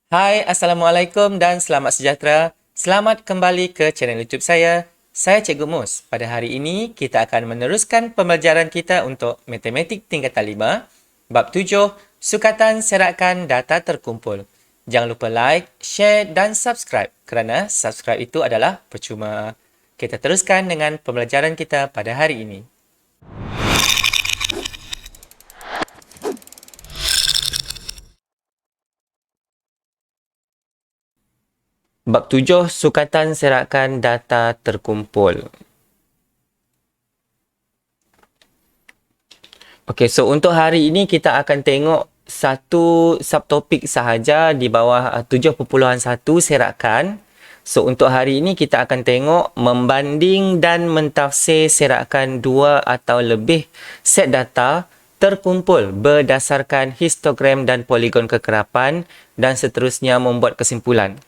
Hai, Assalamualaikum dan selamat sejahtera. Selamat kembali ke channel YouTube saya. Saya Cikgu Mus. Pada hari ini, kita akan meneruskan pembelajaran kita untuk Matematik Tingkatan 5, Bab 7, Sukatan Serakan Data Terkumpul. Jangan lupa like, share dan subscribe kerana subscribe itu adalah percuma. Kita teruskan dengan pembelajaran kita pada hari ini. Bab 7, Sukatan Serakan Data Terkumpul. Okey, so untuk hari ini kita akan tengok satu subtopik sahaja di bawah 7.1 serakan. So untuk hari ini kita akan tengok membanding dan mentafsir serakan dua atau lebih set data terkumpul berdasarkan histogram dan poligon kekerapan dan seterusnya membuat kesimpulan.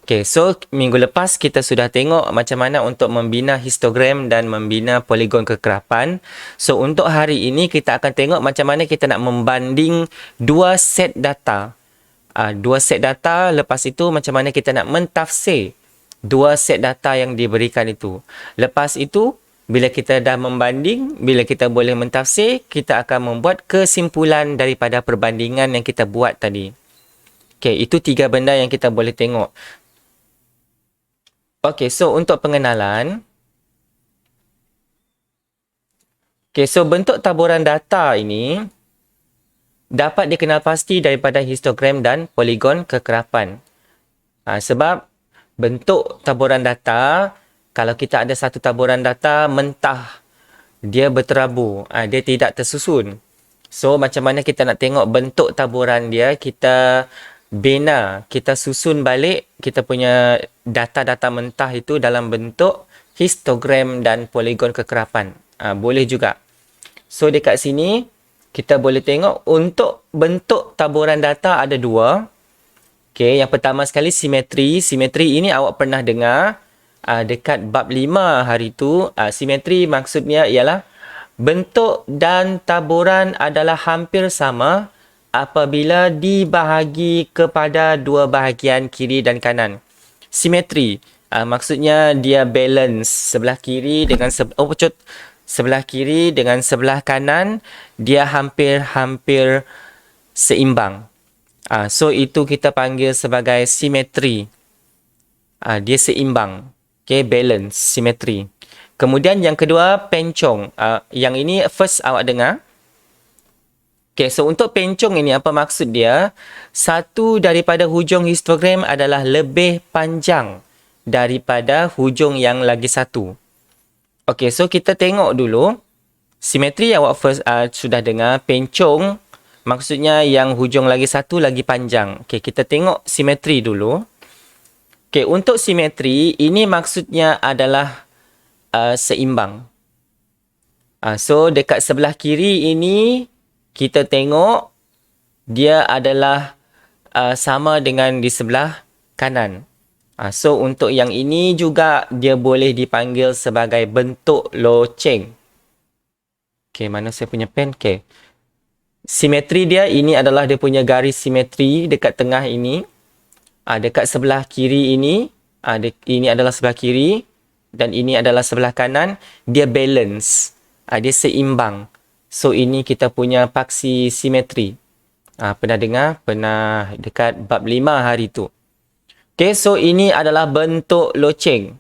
Okay, so minggu lepas kita sudah tengok macam mana untuk membina histogram dan membina poligon kekerapan. So untuk hari ini kita akan tengok macam mana kita nak membanding dua set data. Dua set data, lepas itu macam mana kita nak mentafsir dua set data yang diberikan itu. Lepas itu, bila kita dah membanding, bila kita boleh mentafsir, kita akan membuat kesimpulan daripada perbandingan yang kita buat tadi. Okay, itu tiga benda yang kita boleh tengok. Okey, so untuk pengenalan. Okey, so bentuk taburan data ini dapat dikenal pasti daripada histogram dan poligon kekerapan. Sebab bentuk taburan data, kalau kita ada satu taburan data mentah, dia berterabur, dia tidak tersusun. So macam mana kita nak tengok bentuk taburan dia, kita bina, kita susun balik kita punya data-data mentah itu dalam bentuk histogram dan poligon kekerapan. Boleh juga. So dekat sini kita boleh tengok untuk bentuk taburan data ada dua. Okay, yang pertama sekali simetri. Simetri ini awak pernah dengar dekat bab 5 hari tu. Simetri maksudnya ialah bentuk dan taburan adalah hampir sama apabila dibahagi kepada dua bahagian kiri dan kanan. Simetri maksudnya dia balance sebelah kiri dengan sebelah kiri dengan sebelah kanan, dia hampir-hampir seimbang. So itu kita panggil sebagai simetri. Dia seimbang. Okay, balance, simetri. Kemudian yang kedua pencong. Yang ini first awak dengar. Okay, so untuk pencong ini apa maksud dia? Satu daripada hujung histogram adalah lebih panjang daripada hujung yang lagi satu. Okay, so kita tengok dulu. Simetri awak first sudah dengar. Pencong maksudnya yang hujung lagi satu lagi panjang. Okay, kita tengok simetri dulu. Okay, untuk simetri ini maksudnya adalah seimbang. So dekat sebelah kiri ini kita tengok dia adalah sama dengan di sebelah kanan. So untuk yang ini juga dia boleh dipanggil sebagai bentuk loceng. Okay, mana saya punya pen? Okay. Simetri dia ini adalah dia punya garis simetri dekat tengah ini. Dekat sebelah kiri ini, ini adalah sebelah kiri dan ini adalah sebelah kanan. Dia balance. Dia seimbang. So ini kita punya paksi simetri. Pernah dengar? Pernah dekat bab 5 hari tu. Okay, so ini adalah bentuk loceng.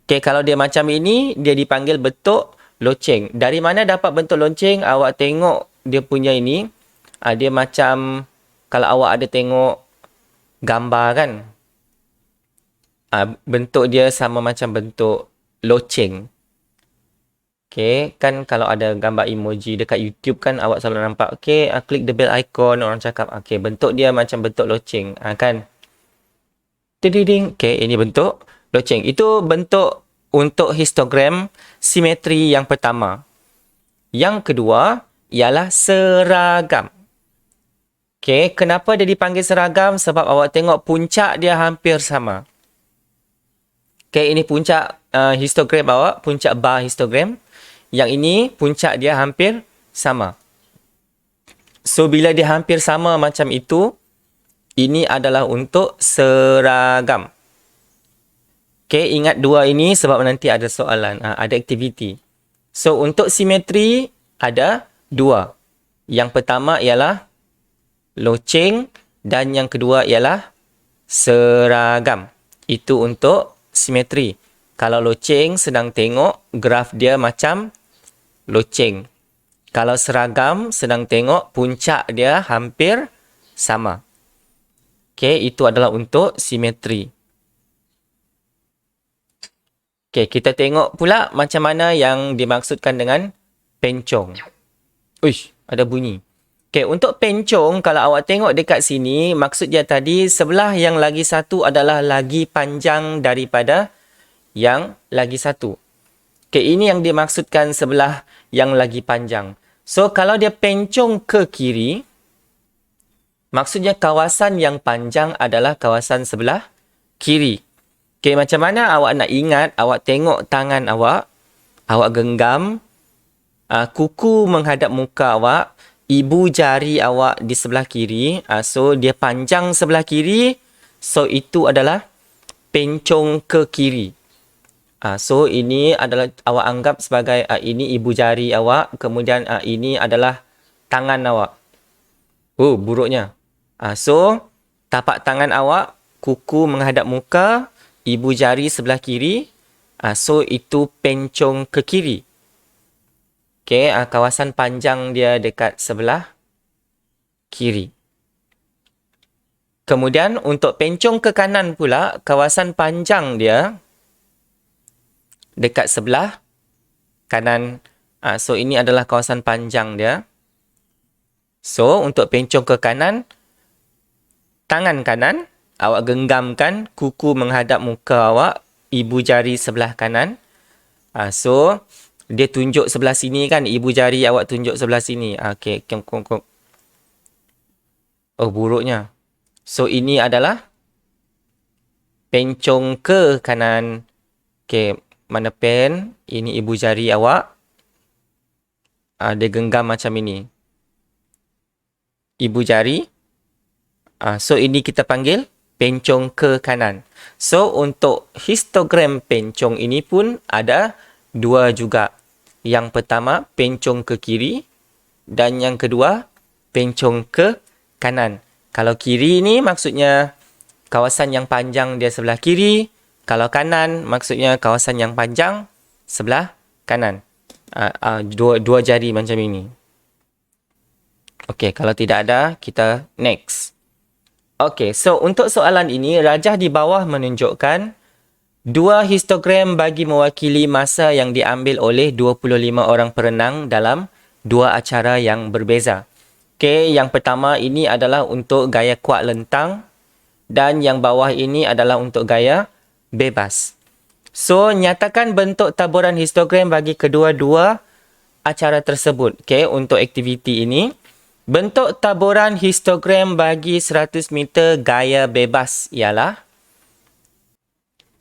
Okay, kalau dia macam ini, dia dipanggil bentuk loceng. Dari mana dapat bentuk loceng? Awak tengok dia punya ini. Dia macam, kalau awak ada tengok gambar kan. Bentuk dia sama macam bentuk loceng. Okay, kan kalau ada gambar emoji dekat YouTube kan awak selalu nampak. Okay, klik the bell icon, orang cakap. Okay, bentuk dia macam bentuk loceng. Kan? Okay, ini bentuk loceng. Itu bentuk untuk histogram simetri yang pertama. Yang kedua ialah seragam. Okay, kenapa dia dipanggil seragam? Sebab awak tengok puncak dia hampir sama. Okay, ini puncak histogram awak, puncak bar histogram. Yang ini puncak dia hampir sama. So bila dia hampir sama macam itu, Ini adalah untuk seragam. Okay, ingat dua ini sebab nanti ada soalan, ada aktiviti. So, untuk simetri ada dua. Yang pertama ialah loceng dan yang kedua ialah seragam. Itu untuk simetri. Kalau loceng sedang tengok graf dia macam loceng. Kalau seragam sedang tengok puncak dia hampir sama. Okay, itu adalah untuk simetri. Okay, kita tengok pula macam mana yang dimaksudkan dengan pencong. Uish, ada bunyi. Okay, untuk pencong, kalau awak tengok dekat sini, maksud dia tadi sebelah yang lagi satu adalah lagi panjang daripada yang lagi satu. Okay, ini yang dimaksudkan sebelah yang lagi panjang. So, kalau dia pencong ke kiri, maksudnya kawasan yang panjang adalah kawasan sebelah kiri. Okay, macam mana awak nak ingat, awak tengok tangan awak genggam, kuku menghadap muka awak, ibu jari awak di sebelah kiri, so dia panjang sebelah kiri, so itu adalah pencong ke kiri. So ini adalah awak anggap sebagai ini ibu jari awak, kemudian ini adalah tangan awak. Oh, buruknya. So tapak tangan awak, kuku menghadap muka, ibu jari sebelah kiri. So, itu pencong ke kiri. Okay, kawasan panjang dia dekat sebelah kiri. Kemudian, untuk pencong ke kanan pula, kawasan panjang dia dekat sebelah kanan. So, ini adalah kawasan panjang dia. So, untuk pencong ke kanan, tangan kanan, awak genggamkan, kuku menghadap muka awak, ibu jari sebelah kanan. So, dia tunjuk sebelah sini kan, ibu jari awak tunjuk sebelah sini. Okay. Oh, buruknya. So, ini adalah pencong ke kanan. Okay, mana pen? Ini ibu jari awak. Dia genggam macam ini. Ibu jari. So, ini kita panggil pencong ke kanan. So, untuk histogram pencong ini pun ada dua juga. Yang pertama, pencong ke kiri. Dan yang kedua, pencong ke kanan. Kalau kiri ini maksudnya kawasan yang panjang dia sebelah kiri. Kalau kanan maksudnya kawasan yang panjang sebelah kanan. Dua jari macam ini. Okey, kalau tidak ada, kita next. Okey, so untuk soalan ini, rajah di bawah menunjukkan dua histogram bagi mewakili masa yang diambil oleh 25 orang perenang dalam dua acara yang berbeza. Okey, yang pertama ini adalah untuk gaya kuat lentang dan yang bawah ini adalah untuk gaya bebas. So, nyatakan bentuk taburan histogram bagi kedua-dua acara tersebut. Okey, untuk aktiviti ini. Bentuk taburan histogram bagi 100 meter gaya bebas ialah?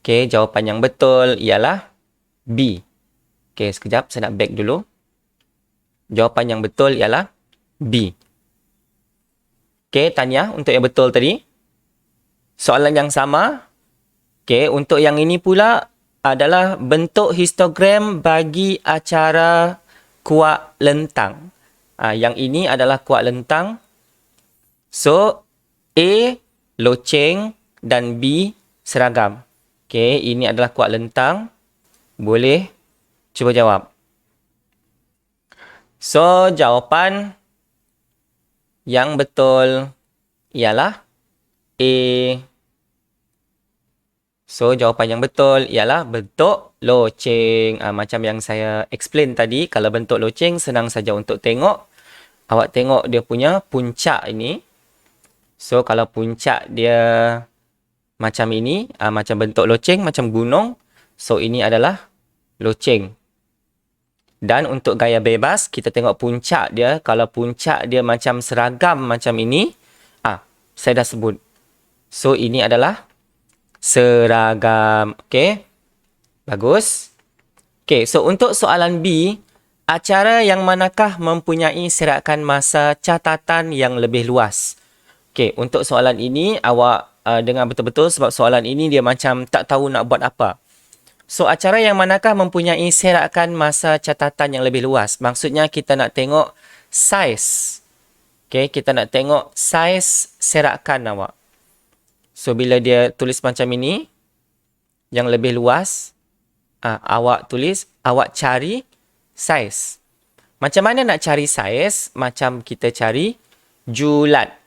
Okey, jawapan yang betul ialah B. Okey, sekejap saya nak back dulu. Jawapan yang betul ialah B. Okey, Tanya untuk yang betul tadi. Soalan yang sama. Okey, untuk yang ini pula adalah bentuk histogram bagi acara kuak lentang. Yang ini adalah kuak lentang. So, A, loceng dan B, seragam. Okey, ini adalah kuak lentang. Boleh cuba jawab. So, jawapan yang betul ialah A. So, jawapan yang betul ialah bentuk loceng. Macam yang saya explain tadi, kalau bentuk loceng senang saja untuk tengok. Awak tengok dia punya puncak ini. So, kalau puncak dia macam ini, macam bentuk loceng, macam gunung. So, ini adalah loceng. Dan untuk gaya bebas, kita tengok puncak dia. Kalau puncak dia macam seragam macam ini, saya dah sebut. So, ini adalah seragam. Okey. Bagus. Okey, so untuk soalan B, acara yang manakah mempunyai serakan masa catatan yang lebih luas? Okey, untuk soalan ini awak dengar betul-betul sebab soalan ini dia macam tak tahu nak buat apa. So, acara yang manakah mempunyai serakan masa catatan yang lebih luas? Maksudnya kita nak tengok saiz. Okey, kita nak tengok saiz serakan awak. So, bila dia tulis macam ini, yang lebih luas, awak cari saiz. Macam mana nak cari saiz? Macam kita cari julat.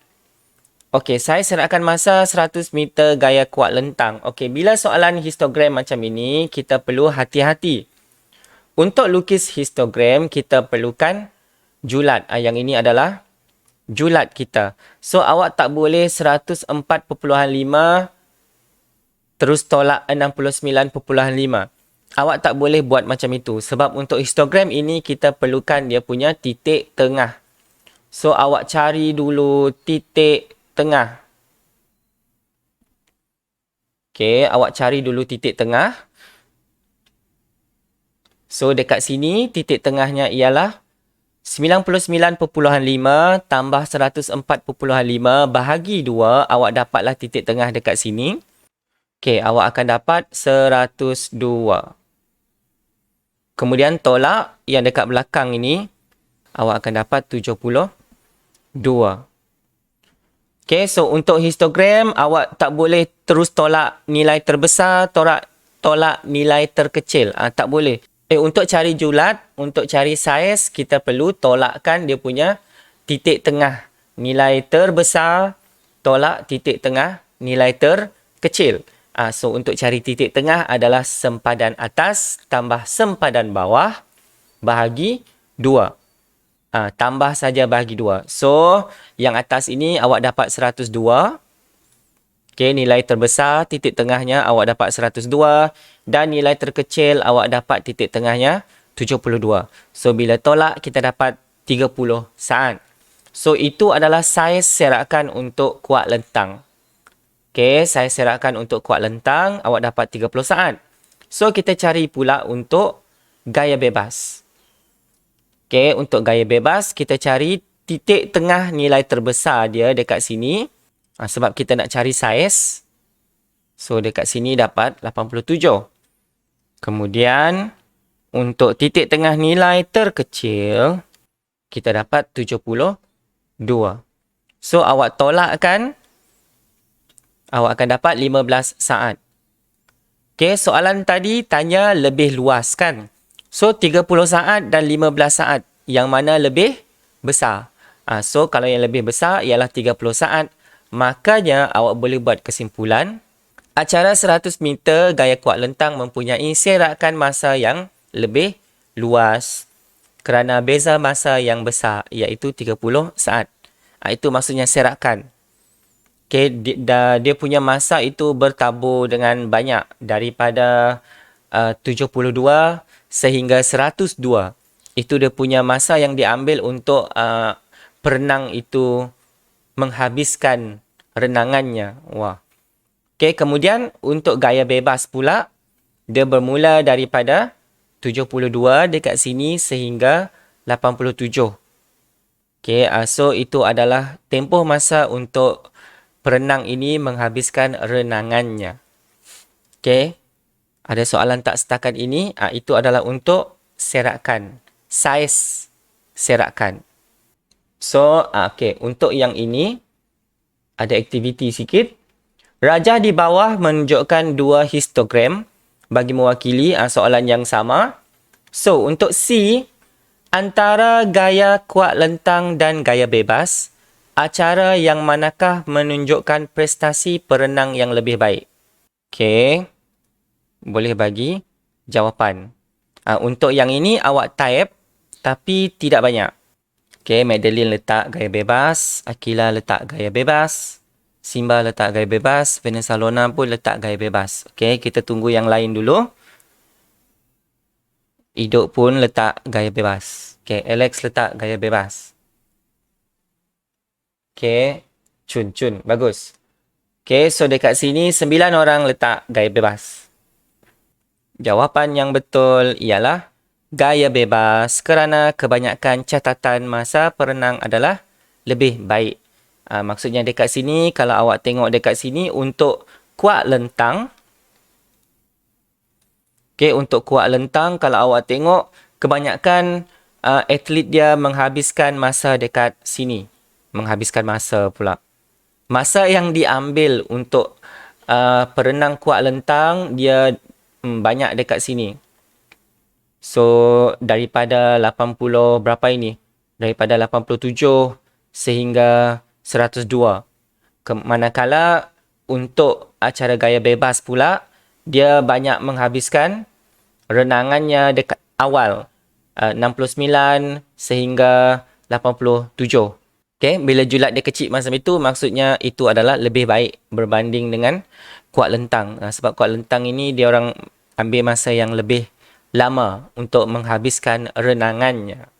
Okey, saya serakan masa 100 meter gaya kuat lentang. Okey, bila soalan histogram macam ini, kita perlu hati-hati. Untuk lukis histogram, kita perlukan julat. Yang ini adalah julat kita. So, awak tak boleh 104.5 terus tolak 69.5. Awak tak boleh buat macam itu. Sebab untuk histogram ini, kita perlukan dia punya titik tengah. So, awak cari dulu titik tengah. Okey, awak cari dulu titik tengah. So, dekat sini titik tengahnya ialah 99.5 tambah 104.5 bahagi 2. Awak dapatlah titik tengah dekat sini. Okey, awak akan dapat 102. Kemudian tolak yang dekat belakang ini. Awak akan dapat 72. Okay, so untuk histogram, awak tak boleh terus tolak nilai terbesar, tolak nilai terkecil. Tak boleh. Untuk cari julat, untuk cari saiz, kita perlu tolakkan dia punya titik tengah. Nilai terbesar, tolak titik tengah, nilai terkecil. So, untuk cari titik tengah adalah sempadan atas tambah sempadan bawah bahagi 2. Tambah saja bahagi 2. So, yang atas ini awak dapat 102. Okey, nilai terbesar, titik tengahnya awak dapat 102. Dan nilai terkecil awak dapat titik tengahnya 72. So, bila tolak, kita dapat 30 saat. So, itu adalah saiz serakan untuk kuat lentang. Okey, saiz serakan untuk kuat lentang, awak dapat 30 saat. So, kita cari pula untuk gaya bebas. Okey, untuk gaya bebas, kita cari titik tengah nilai terbesar dia dekat sini. Sebab kita nak cari saiz. So, dekat sini dapat 87. Kemudian, untuk titik tengah nilai terkecil, kita dapat 72. So, awak tolakkan, awak akan dapat 15 saat. Okey, soalan tadi tanya lebih luas kan? So, 30 saat dan 15 saat. Yang mana lebih besar? So, kalau yang lebih besar ialah 30 saat. Makanya, awak boleh buat kesimpulan. Acara 100 meter gaya kuat lentang mempunyai serakan masa yang lebih luas. Kerana beza masa yang besar, iaitu 30 saat. Itu maksudnya serakan. Okay, dia punya masa itu bertabur dengan banyak. Daripada 72 sehingga 102. Itu dia punya masa yang diambil untuk perenang itu menghabiskan renangannya. Wah. Okay, kemudian untuk gaya bebas pula, dia bermula daripada 72 dekat sini sehingga 87. Okay, so itu adalah tempoh masa untuk perenang ini menghabiskan renangannya. Okay. Ada soalan tak setakat ini? Itu adalah untuk serakan. Saiz serakan. So, okay. Untuk yang ini, ada aktiviti sikit. Rajah di bawah menunjukkan 2 histogram bagi mewakili soalan yang sama. So, untuk C, antara gaya kuat lentang dan gaya bebas, acara yang manakah menunjukkan prestasi perenang yang lebih baik? Okay. Boleh bagi jawapan. Untuk yang ini awak type tapi tidak banyak. Okay, Madeline letak gaya bebas, Akila letak gaya bebas, Simba letak gaya bebas, Vanessa Lona pun letak gaya bebas. Okay, kita tunggu yang lain dulu. Idok pun letak gaya bebas. Okay, Alex letak gaya bebas. Okay, Chun, bagus. Okay, so dekat sini 9 orang letak gaya bebas. Jawapan yang betul ialah gaya bebas kerana kebanyakan catatan masa perenang adalah lebih baik. Maksudnya dekat sini, kalau awak tengok dekat sini, untuk kuat lentang. Okay, untuk kuat lentang, kalau awak tengok, kebanyakan atlet dia menghabiskan masa dekat sini. Menghabiskan masa pula. Masa yang diambil untuk perenang kuat lentang, dia banyak dekat sini. So, daripada 80 berapa ini? Daripada 87 sehingga 102. Manakala untuk acara gaya bebas pula, dia banyak menghabiskan renangannya dekat awal. 69 sehingga 87. Okay, bila julat dia kecil macam itu, maksudnya itu adalah lebih baik berbanding dengan kuat lentang. Sebab kuat lentang ini, dia orang ambil masa yang lebih lama untuk menghabiskan renangannya.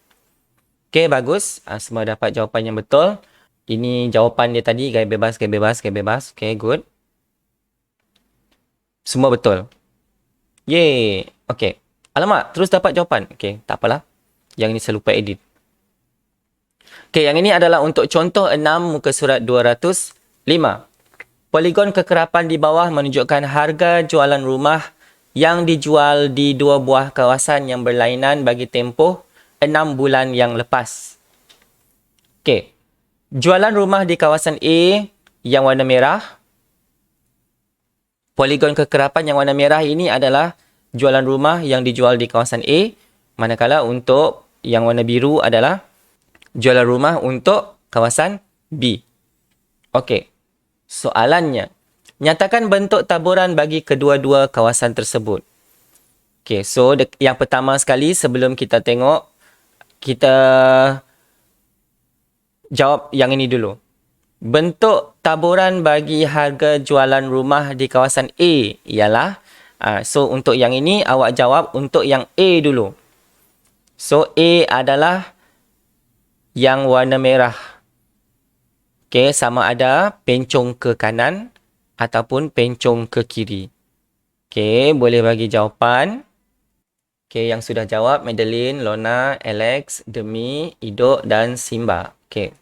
Okay, bagus. Semua dapat jawapan yang betul. Ini jawapan dia tadi, gaya bebas, gaya bebas, gaya bebas. Okay, good. Semua betul. Yeay. Okay. Alamak, terus dapat jawapan. Okay, tak apalah. Yang ini saya lupa edit. Okay, yang ini adalah untuk contoh 6 muka surat 205. Poligon kekerapan di bawah menunjukkan harga jualan rumah yang dijual di dua buah kawasan yang berlainan bagi tempoh 6 bulan yang lepas. Okay. Jualan rumah di kawasan A yang warna merah. Poligon kekerapan yang warna merah ini adalah jualan rumah yang dijual di kawasan A. Manakala untuk yang warna biru adalah jualan rumah untuk kawasan B. Okey. Soalannya, nyatakan bentuk taburan bagi kedua-dua kawasan tersebut. Okey, so yang pertama sekali sebelum kita tengok, kita jawab yang ini dulu. Bentuk taburan bagi harga jualan rumah di kawasan A ialah, so untuk yang ini awak jawab untuk yang A dulu. So A adalah yang warna merah. Okey, sama ada pencong ke kanan ataupun pencong ke kiri. Okey, boleh bagi jawapan. Okey, yang sudah jawab Madeline, Lona, Alex, Demi, Idok dan Simba. Okey.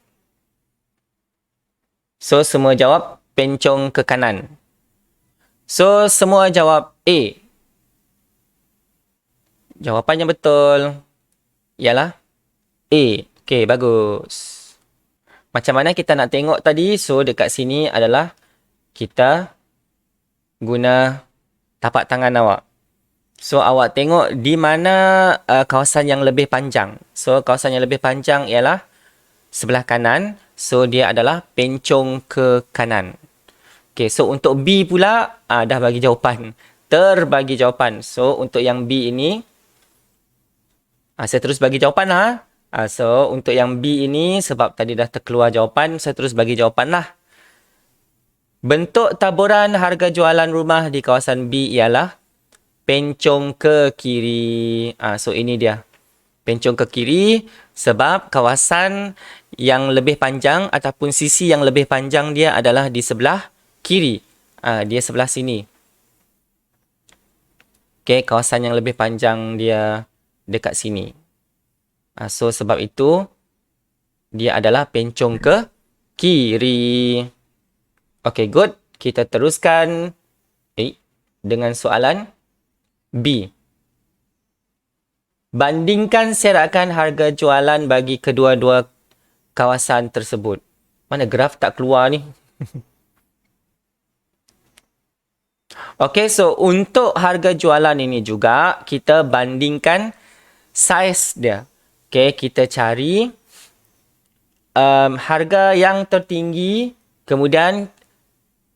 So, semua jawab pencong ke kanan. So, semua jawab A. Jawapan yang betul ialah A. Okey, bagus. Macam mana kita nak tengok tadi? So, dekat sini adalah kita guna tapak tangan awak. So, awak tengok di mana kawasan yang lebih panjang. So, kawasan yang lebih panjang ialah sebelah kanan. So, dia adalah pencong ke kanan. Okay, so untuk B pula, dah bagi jawapan. Terbagi jawapan. So, untuk yang B ini, saya terus bagi jawapan lah. So, untuk yang B ini, sebab tadi dah terkeluar jawapan, saya terus bagi jawapan lah. Bentuk taburan harga jualan rumah di kawasan B ialah pencong ke kiri. So, ini dia. Pencong ke kiri sebab kawasan yang lebih panjang ataupun sisi yang lebih panjang dia adalah di sebelah kiri. Dia sebelah sini. Okay, kawasan yang lebih panjang dia dekat sini. So, sebab itu, dia adalah pencong ke kiri. Okay, good. Kita teruskan dengan soalan B. Bandingkan serakan harga jualan bagi kedua-dua kawasan tersebut. Mana graf tak keluar ni? Okay, so untuk harga jualan ini juga, kita bandingkan saiz dia. Okay, kita cari harga yang tertinggi, kemudian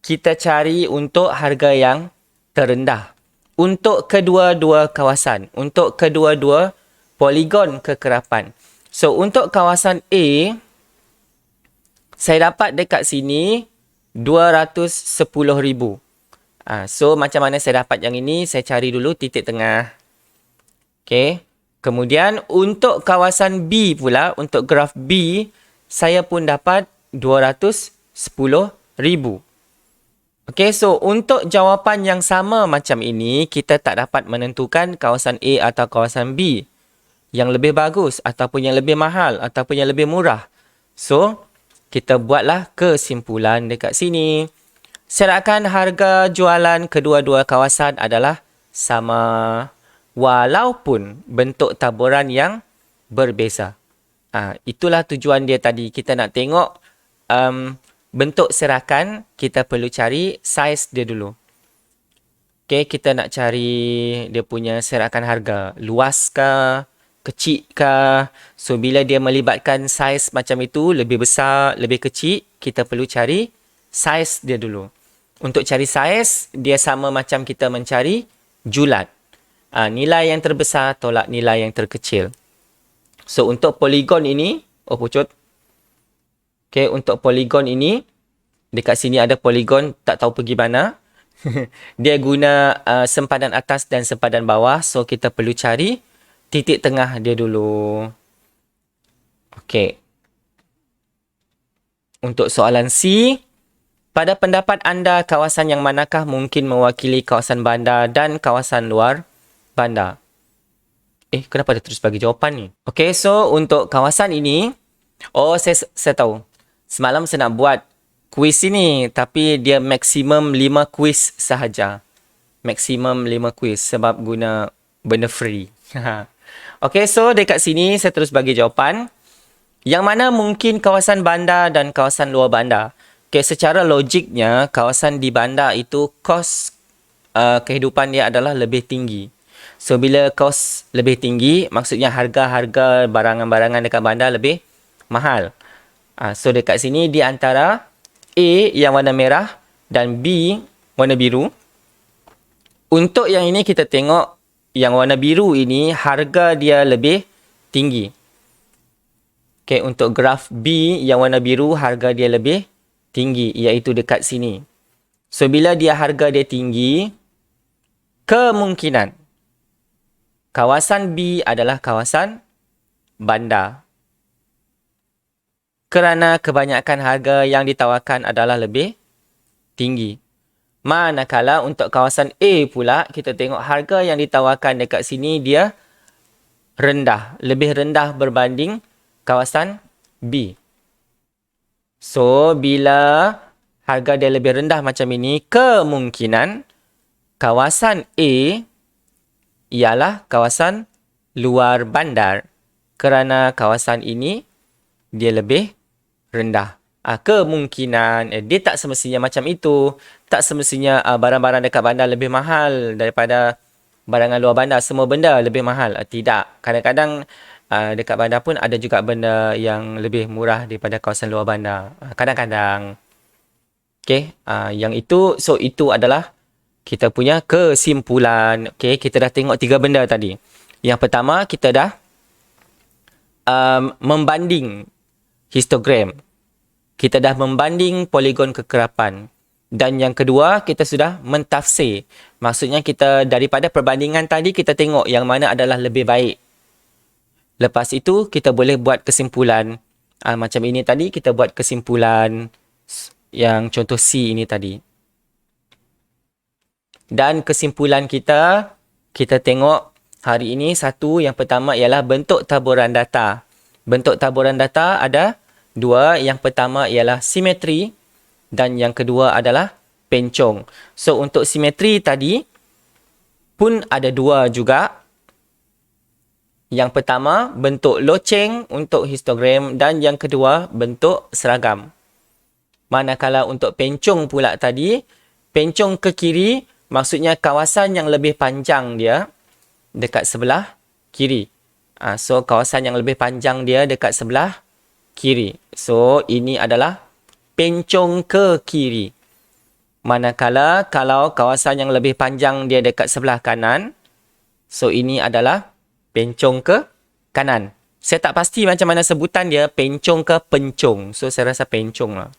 kita cari untuk harga yang terendah. Untuk kedua-dua kawasan, untuk kedua-dua poligon kekerapan. So, untuk kawasan A, saya dapat dekat sini 210,000. So, macam mana saya dapat yang ini? Saya cari dulu titik tengah. Okay. Kemudian, untuk kawasan B pula, untuk graf B, saya pun dapat 210,000. Okay, so untuk jawapan yang sama macam ini, kita tak dapat menentukan kawasan A atau kawasan B. Yang lebih bagus, ataupun yang lebih mahal, ataupun yang lebih murah. So, kita buatlah kesimpulan dekat sini. Serakan harga jualan kedua-dua kawasan adalah sama walaupun bentuk taburan yang berbeza. Itulah tujuan dia tadi. Kita nak tengok bentuk serakan, kita perlu cari saiz dia dulu. Okay, kita nak cari dia punya serakan harga. Luas ke? Kecil ke? So, bila dia melibatkan saiz macam itu, lebih besar, lebih kecil, kita perlu cari saiz dia dulu. Untuk cari saiz, dia sama macam kita mencari julat. Nilai yang terbesar tolak nilai yang terkecil. So, untuk poligon ini, pucut. Okay, untuk poligon ini, dekat sini ada poligon, tak tahu pergi mana. Dia guna sempadan atas dan sempadan bawah. So, kita perlu cari titik tengah dia dulu. Okey. Untuk soalan C, pada pendapat anda, kawasan yang manakah mungkin mewakili kawasan bandar dan kawasan luar bandar? Kenapa dia terus bagi jawapan ni? Okey, so untuk kawasan ini, saya tahu. Semalam saya nak buat kuis ini, tapi dia maksimum 5 kuis sahaja. Maksimum 5 kuis sebab guna benda free. Okey, so dekat sini saya terus bagi jawapan. Yang mana mungkin kawasan bandar dan kawasan luar bandar? Okey, secara logiknya, kawasan di bandar itu kos kehidupan dia adalah lebih tinggi. So, bila kos lebih tinggi, maksudnya harga-harga barangan-barangan dekat bandar lebih mahal. So, dekat sini di antara A yang warna merah dan B warna biru. Untuk yang ini kita tengok yang warna biru ini harga dia lebih tinggi. Okay, untuk graf B yang warna biru harga dia lebih tinggi, iaitu dekat sini. So, bila dia harga dia tinggi, kemungkinan kawasan B adalah kawasan bandar. Kerana kebanyakan harga yang ditawarkan adalah lebih tinggi. Manakala untuk kawasan A pula, kita tengok harga yang ditawarkan dekat sini dia rendah. Lebih rendah berbanding kawasan B. So, bila harga dia lebih rendah macam ini, kemungkinan kawasan A ialah kawasan luar bandar. Kerana kawasan ini dia lebih rendah. Kemungkinan dia tak semestinya macam itu. Tak semestinya barang-barang dekat bandar lebih mahal daripada barangan luar bandar. Semua benda lebih mahal. Tidak. Kadang-kadang dekat bandar pun ada juga benda yang lebih murah daripada kawasan luar bandar. Kadang-kadang. Okay. Yang itu, so itu adalah kita punya kesimpulan. Okay. Kita dah tengok 3 benda tadi. Yang pertama, kita dah membanding histogram. Kita dah membanding poligon kekerapan. Dan yang kedua, kita sudah mentafsir. Maksudnya kita daripada perbandingan tadi, kita tengok yang mana adalah lebih baik. Lepas itu, kita boleh buat kesimpulan. Macam ini tadi, kita buat kesimpulan yang contoh C ini tadi. Dan kesimpulan kita tengok hari ini satu, yang pertama ialah bentuk taburan data. Bentuk taburan data ada 2. Yang pertama ialah simetri dan yang kedua adalah pencong. So, untuk simetri tadi pun ada 2 juga. Yang pertama bentuk loceng untuk histogram dan yang kedua bentuk seragam. Manakala untuk pencong pula tadi, pencong ke kiri maksudnya kawasan yang lebih panjang dia dekat sebelah kiri. So, kawasan yang lebih panjang dia dekat sebelah kiri. So, ini adalah pencong ke kiri. Manakala kalau kawasan yang lebih panjang dia dekat sebelah kanan, so ini adalah pencong ke kanan. Saya tak pasti macam mana sebutan dia, pencong ke pencong. So, saya rasa pencong lah.